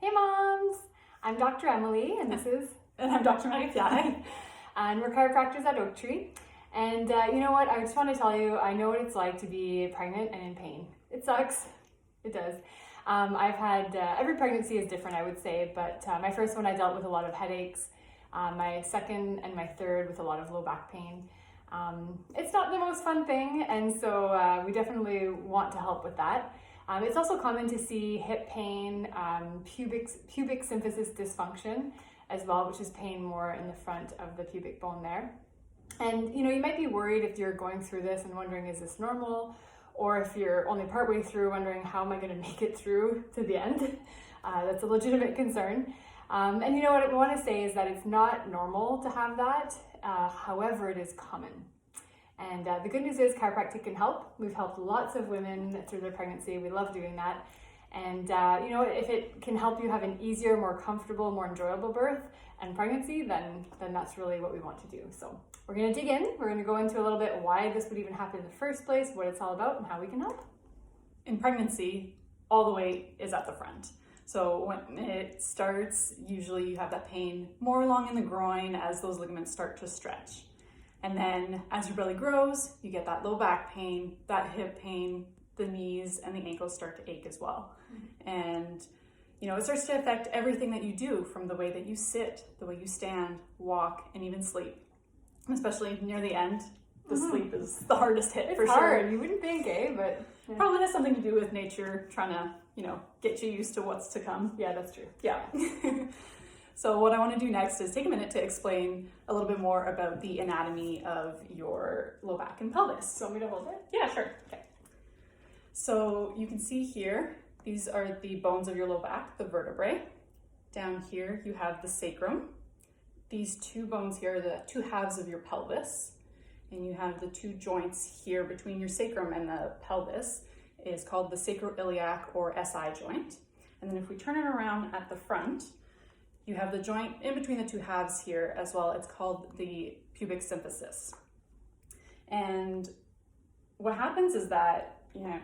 Hey moms! I'm Dr. Emilie and this is... And I'm Dr. Marie-Pier. And we're chiropractors at Oaktree. And you know what, I just want to tell you, I know what it's like to be pregnant and in pain. It sucks. It does. I've had, every pregnancy is different, I would say, but my first one I dealt with a lot of headaches. My second and my third with a lot of low back pain. It's not the most fun thing, and so we definitely want to help with that. It's also common to see hip pain, pubic symphysis dysfunction as well, which is pain more in the front of the pubic bone there. And you know, you might be worried if you're going through this and wondering, is this normal? Or if you're only partway through wondering, how am I going to make it through to the end? That's a legitimate concern. And you know what I want to say is that it's not normal to have that. However, it is common. And the good news is chiropractic can help. We've helped lots of women through their pregnancy. We love doing that. And you know, if it can help you have an easier, more comfortable, more enjoyable birth and pregnancy, then that's really what we want to do. So we're going to dig in. We're going to go into a little bit why this would even happen in the first place, what it's all about, and how we can help. In pregnancy, all the weight is at the front. So when it starts, usually you have that pain more along in the groin as those ligaments start to stretch. And then as your belly grows, you get that low back pain, that hip pain, the knees and the ankles start to ache as well. Mm-hmm. And you know, it starts to affect everything that you do, from the way that you sit, the way you stand, walk, and even sleep. Especially near the end, the sleep is the hardest hit. It's hard. You wouldn't think, but yeah. Probably has something to do with nature trying to, you know, get you used to what's to come. Yeah, that's true. Yeah. So what I want to do next is take a minute to explain a little bit more about the anatomy of your low back and pelvis. Do you want me to hold it? Yeah, sure. Okay. So you can see here, these are the bones of your low back, the vertebrae. Down here you have the sacrum. These two bones here are the two halves of your pelvis. And you have the two joints here between your sacrum and the pelvis is called the sacroiliac or SI joint. And then if we turn it around at the front, you have the joint in between the two halves here as well. It's called the pubic symphysis. And what happens is that, you know,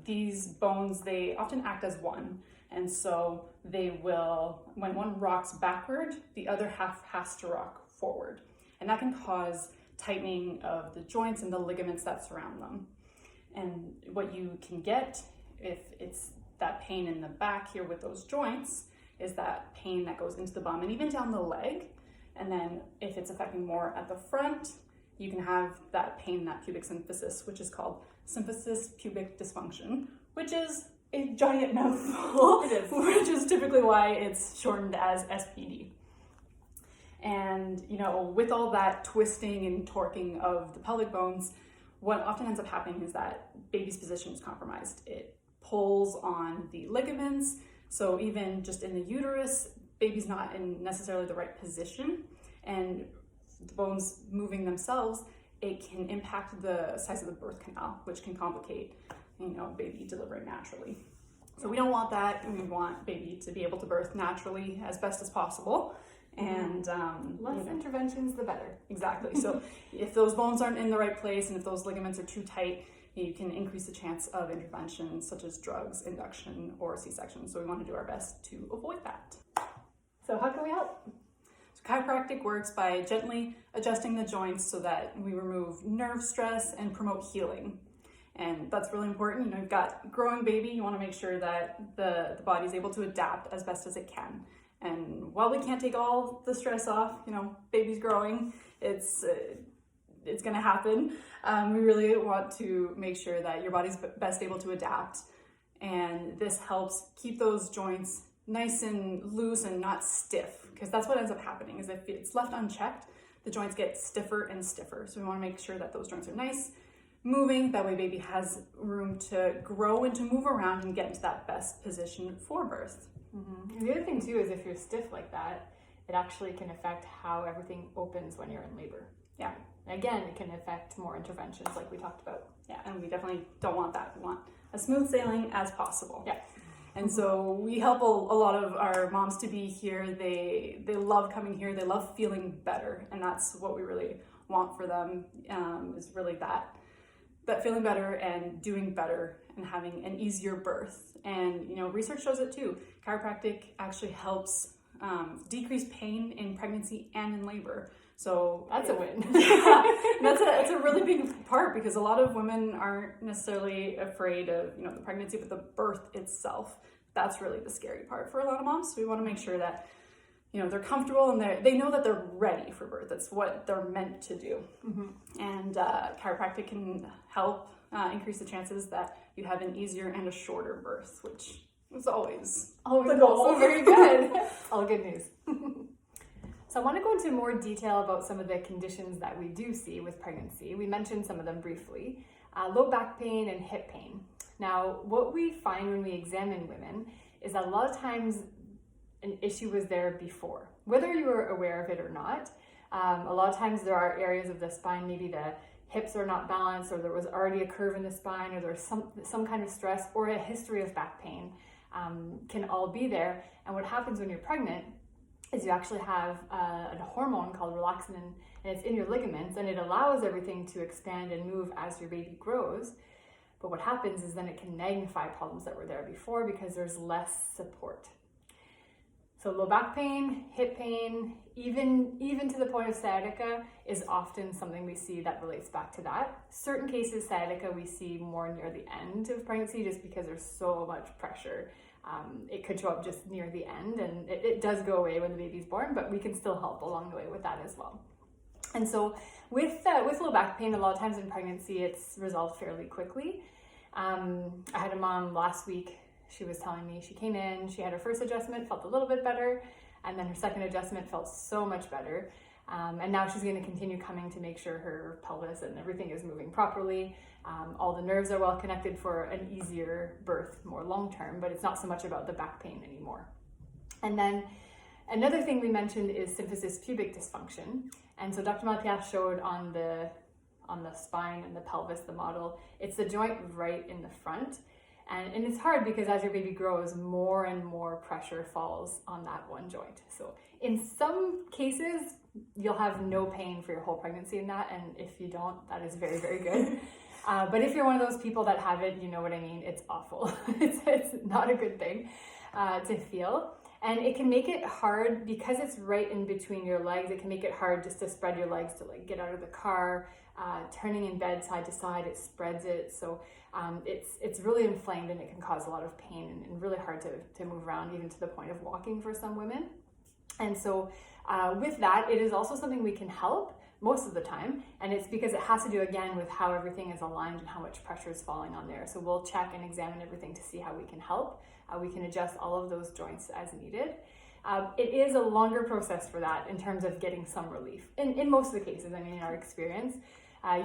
these bones, they often act as one. And so they will, when one rocks backward, the other half has to rock forward. And that can cause tightening of the joints and the ligaments that surround them. And what you can get, if it's that pain in the back here with those joints, is that pain that goes into the bum and even down the leg. And then if it's affecting more at the front, you can have that pain, that pubic symphysis, which is called symphysis pubic dysfunction, which is a giant mouthful. It is. Which is typically why it's shortened as SPD. And you know, with all that twisting and torquing of the pelvic bones, what often ends up happening is that baby's position is compromised. It pulls on the ligaments. So even just in the uterus, baby's not in necessarily the right position, and the bones moving themselves, it can impact the size of the birth canal, which can complicate, you know, baby delivering naturally. So we don't want that. We want baby to be able to birth naturally as best as possible. And less interventions, the better. Exactly. So if those bones aren't in the right place and if those ligaments are too tight, you can increase the chance of intervention such as drugs, induction, or C-section. So we want to do our best to avoid that. So how can we help? So chiropractic works by gently adjusting the joints so that we remove nerve stress and promote healing. And that's really important. You know, you've got growing baby, you want to make sure that the body is able to adapt as best as it can. And while we can't take all the stress off, you know, baby's growing, it's going to happen. We really want to make sure that your body's best able to adapt. And this helps keep those joints nice and loose and not stiff, because that's what ends up happening is if it's left unchecked, the joints get stiffer and stiffer. So we want to make sure that those joints are nice, moving. That way baby has room to grow and to move around and get into that best position for birth. Mm-hmm. And the other thing too is if you're stiff like that, it actually can affect how everything opens when you're in labor. Yeah. Again, it can affect more interventions like we talked about. Yeah, and we definitely don't want that. We want as smooth sailing as possible. Yeah. And so we help a lot of our moms to be here. They love coming here. They love feeling better. And that's what we really want for them, is really that feeling better and doing better and having an easier birth. And, you know, research shows it too. Chiropractic actually helps decrease pain in pregnancy and in labor. So that's a win. It's a really big part, because a lot of women aren't necessarily afraid of, you know, the pregnancy, but the birth itself. That's really the scary part for a lot of moms. So we want to make sure that, you know, they're comfortable and they know that they're ready for birth. That's what they're meant to do. And chiropractic can help increase the chances that you have an easier and a shorter birth, which is always the goal. Also very good. All good news. So I want to go into more detail about some of the conditions that we do see with pregnancy. We mentioned some of them briefly. Low back pain and hip pain. Now, what we find when we examine women is that a lot of times an issue was there before, whether you were aware of it or not. A lot of times there are areas of the spine, maybe the hips are not balanced, or there was already a curve in the spine, or there's some kind of stress or a history of back pain, can all be there. And what happens when you're pregnant is you actually have a hormone called relaxin, and it's in your ligaments, and it allows everything to expand and move as your baby grows. But what happens is then it can magnify problems that were there before because there's less support. So low back pain, hip pain, even to the point of sciatica is often something we see that relates back to that. Certain cases, sciatica we see more near the end of pregnancy just because there's so much pressure. It could show up just near the end, and it does go away when the baby's born, but we can still help along the way with that as well. And so with low back pain, a lot of times in pregnancy, it's resolved fairly quickly. I had a mom last week. She was telling me she came in, she had her first adjustment, felt a little bit better, and then her second adjustment felt so much better. And now she's going to continue coming to make sure her pelvis and everything is moving properly. All the nerves are well connected for an easier birth, more long-term, but it's not so much about the back pain anymore. And then another thing we mentioned is symphysis pubic dysfunction. And so Dr. Marie-Pier showed on the spine and the pelvis, the model, it's the joint right in the front. And it's hard because as your baby grows, more and more pressure falls on that one joint. So in some cases, you'll have no pain for your whole pregnancy in that. And if you don't, that is very, very good. But if you're one of those people that have it, you know what I mean? It's awful. It's not a good thing to feel. And it can make it hard because it's right in between your legs. It can make it hard just to spread your legs to like get out of the car, turning in bed side to side, it spreads it. So it's really inflamed, and it can cause a lot of pain and really hard to move around, even to the point of walking for some women. And so with that, it is also something we can help most of the time. And it's because it has to do again with how everything is aligned and how much pressure is falling on there. So we'll check and examine everything to see how we can help. We can adjust all of those joints as needed. It is a longer process for that in terms of getting some relief. In most of the cases, I mean, in our experience,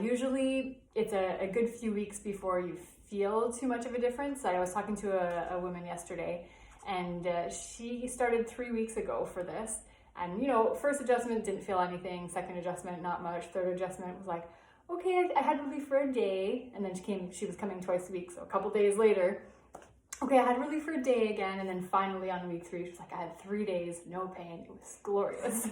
usually it's a good few weeks before you feel too much of a difference. I was talking to a woman yesterday, and she started 3 weeks ago for this. And, you know, first adjustment, didn't feel anything. Second adjustment, not much. Third adjustment was like, okay, I had relief for a day. And then she was coming twice a week. So a couple days later, okay, I had relief for a day again. And then finally on week 3, she was like, I had 3 days, no pain. It was glorious.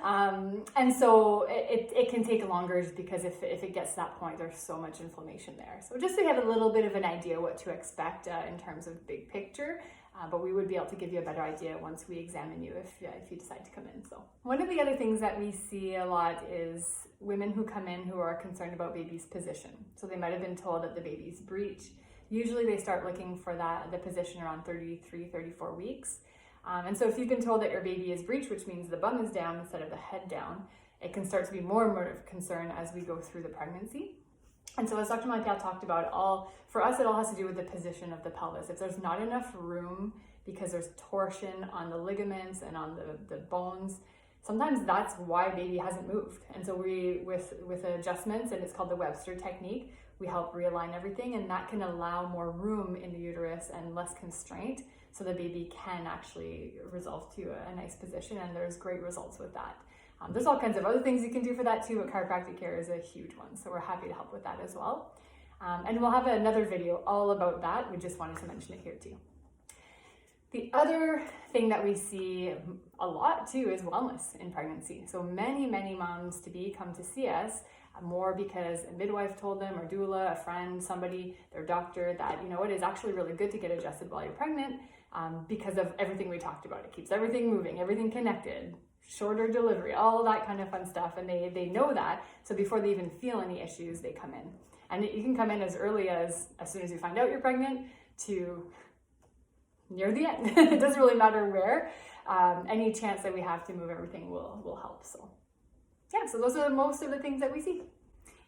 And so it can take longer just because if it gets to that point, there's so much inflammation there. So just so you have a little bit of an idea what to expect in terms of big picture. But we would be able to give you a better idea once we examine you if you decide to come in. So one of the other things that we see a lot is women who come in who are concerned about baby's position. So they might have been told that the baby's breech. Usually they start looking for the position around 33, 34 weeks. And so if you've been told that your baby is breech, which means the bum is down instead of the head down, it can start to be more and more of a concern as we go through the pregnancy. And so as Dr. Marie-Pier talked about, for us, it all has to do with the position of the pelvis. If there's not enough room because there's torsion on the ligaments and on the bones, sometimes that's why baby hasn't moved. And so we, with adjustments, and it's called the Webster technique, we help realign everything, and that can allow more room in the uterus and less constraint so the baby can actually resolve to a nice position, and there's great results with that. There's all kinds of other things you can do for that too, but chiropractic care is a huge one. So we're happy to help with that as well. And we'll have another video all about that. We just wanted to mention it here too. The other thing that we see a lot too is wellness in pregnancy. So many moms to be come to see us more because a midwife told them, or doula, a friend, somebody, their doctor, that, you know, it is actually really good to get adjusted while you're pregnant because of everything we talked about. It keeps everything moving, everything connected, shorter delivery, all that kind of fun stuff. And they know that. So before they even feel any issues, they come in. And you can come in as early as soon as you find out you're pregnant to near the end. It doesn't really matter where. Any chance that we have to move everything will help. So yeah, so those are most of the things that we see.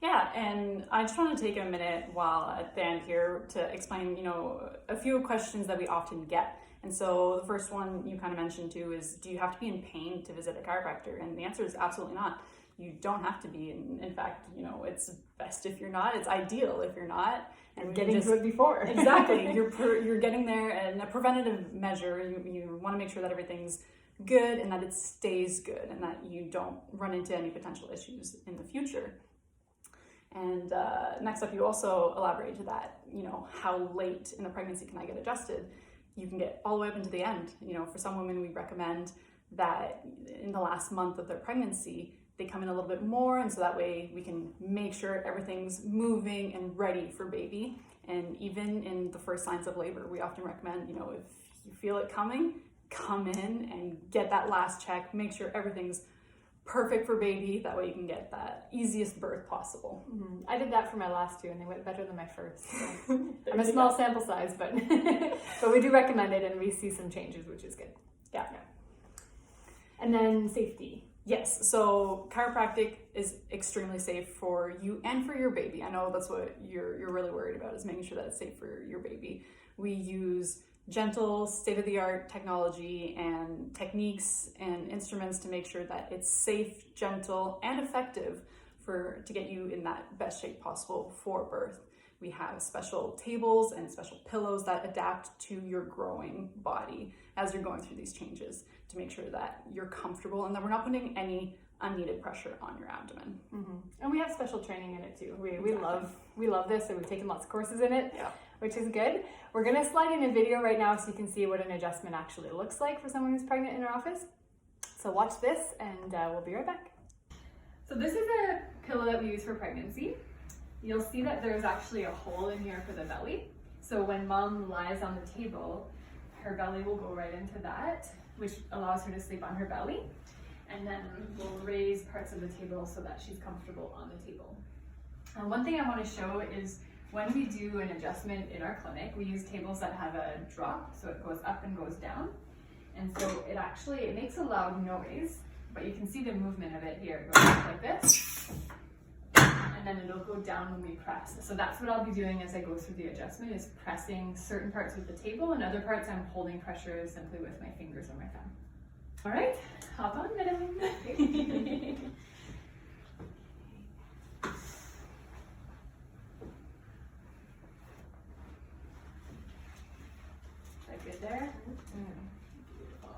Yeah, and I just want to take a minute while at the end here to explain, you know, a few questions that we often get. And so the first one you kind of mentioned too is, do you have to be in pain to visit a chiropractor? And the answer is absolutely not. You don't have to be. In fact, you know, it's best if you're not. It's ideal if you're not. And getting to it before. Exactly. You're getting there, and a preventative measure, you want to make sure that everything's good and that it stays good and that you don't run into any potential issues in the future. And next up, you also elaborate to that, you know, how late in the pregnancy can I get adjusted? You can get all the way up into the end. You know, for some women, we recommend that in the last month of their pregnancy, they come in a little bit more, and so that way we can make sure everything's moving and ready for baby. And even in the first signs of labor, we often recommend, you know, if you feel it coming, come in and get that last check, make sure everything's perfect for baby. That way you can get that easiest birth possible. Mm-hmm. I did that for my last two and they went better than my first. So. I'm a small sample size, but we do recommend it and we see some changes, which is good. Yeah. And then safety. Yes, so chiropractic is extremely safe for you and for your baby. I know that's what you're really worried about, is making sure that it's safe for your baby. We use gentle, state-of-the-art technology and techniques and instruments to make sure that it's safe, gentle, and effective to get you in that best shape possible for birth. We have special tables and special pillows that adapt to your growing body as you're going through these changes to make sure that you're comfortable and that we're not putting any unneeded pressure on your abdomen. Mm-hmm. And we have special training in it too. We love this, and we've taken lots of courses in it, which is good. We're gonna slide in a video right now so you can see what an adjustment actually looks like for someone who's pregnant in our office. So watch this and we'll be right back. So this is a pillow that we use for pregnancy. You'll see that there's actually a hole in here for the belly. So when mom lies on the table, her belly will go right into that, which allows her to sleep on her belly. And then we'll raise parts of the table so that she's comfortable on the table. And one thing I want to show is when we do an adjustment in our clinic, we use tables that have a drop, so it goes up and goes down. And so it makes a loud noise, but you can see the movement of it here. It goes up like this, and then it'll go down when we press. So that's what I'll be doing as I go through the adjustment, is pressing certain parts with the table, and other parts I'm holding pressure simply with my fingers or my thumb. All right, hop on, madam. That good there? Beautiful.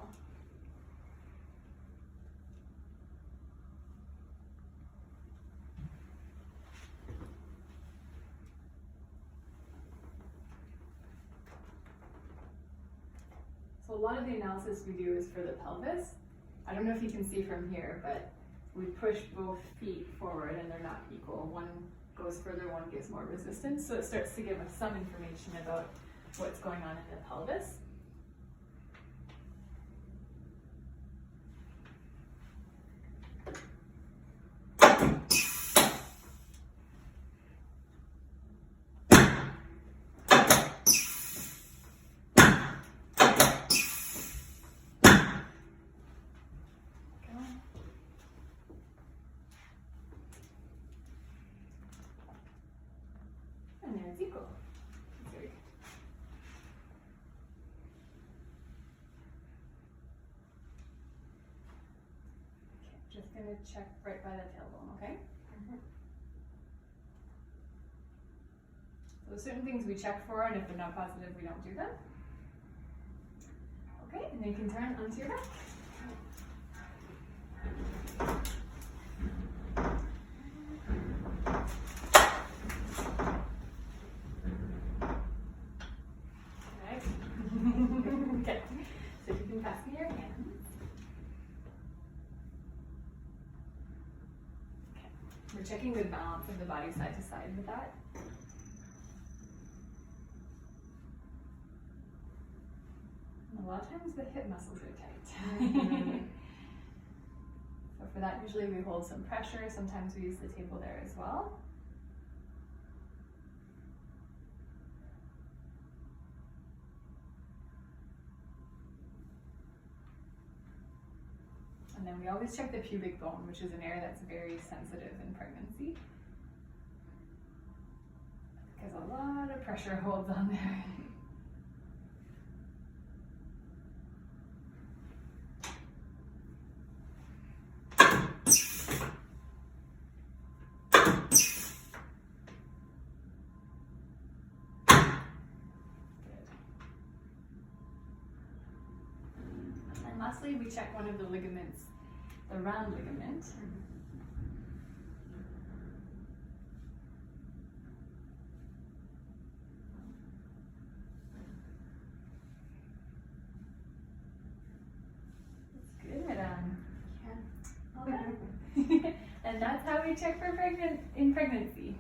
So a lot of the analysis we do is for the pelvis. I don't know if you can see from here, but we push both feet forward and they're not equal. One goes further, one gives more resistance. So it starts to give us some information about what's going on in the pelvis. And there it's equal. That's very good. Okay, just gonna check right by the tailbone, okay? Mm-hmm. So there's certain things we check for, and if they're not positive, we don't do them. Okay, and then you can turn onto your back. Okay, so you can pass me your hands. Okay, we're we're checking the balance of the body side to side with that. And a lot of times the hip muscles are tight. So for that, usually we hold some pressure. Sometimes we use the table there as well. And then we always check the pubic bone, which is an area that's very sensitive in pregnancy, because a lot of pressure holds on there. And lastly, we check one of the ligaments, the round ligament. That's good. Okay. And that's how we check for pregnancy.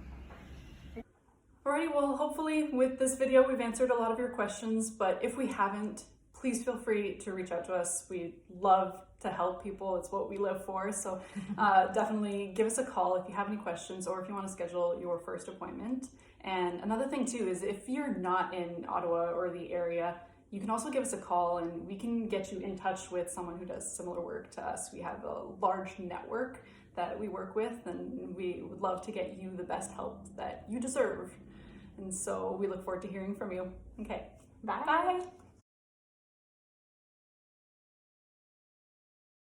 Alrighty, well, hopefully with this video we've answered a lot of your questions, but if we haven't, please feel free to reach out to us. We love to help people. It's what we live for. So definitely give us a call if you have any questions or if you want to schedule your first appointment. And another thing too is if you're not in Ottawa or the area, you can also give us a call and we can get you in touch with someone who does similar work to us. We have a large network that we work with, and we would love to get you the best help that you deserve. And so we look forward to hearing from you. Okay, bye.